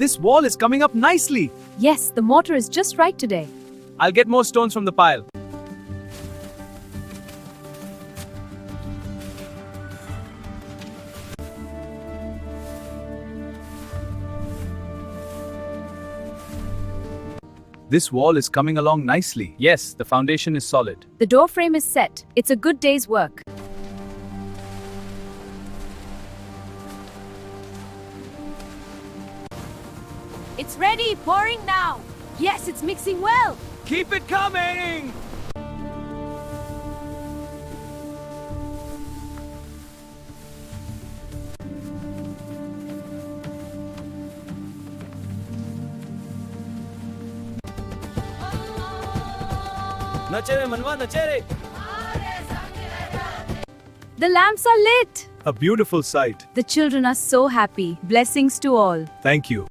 This wall is coming up nicely. Yes, the mortar is just right today. I'll get more stones from the pile. This wall is coming along nicely. Yes, the foundation is solid. The door frame is set. It's a good day's work. It's ready, pouring now. Yes, it's mixing well. Keep it coming! The lamps are lit. A beautiful sight. The children are so happy. Blessings to all. Thank you.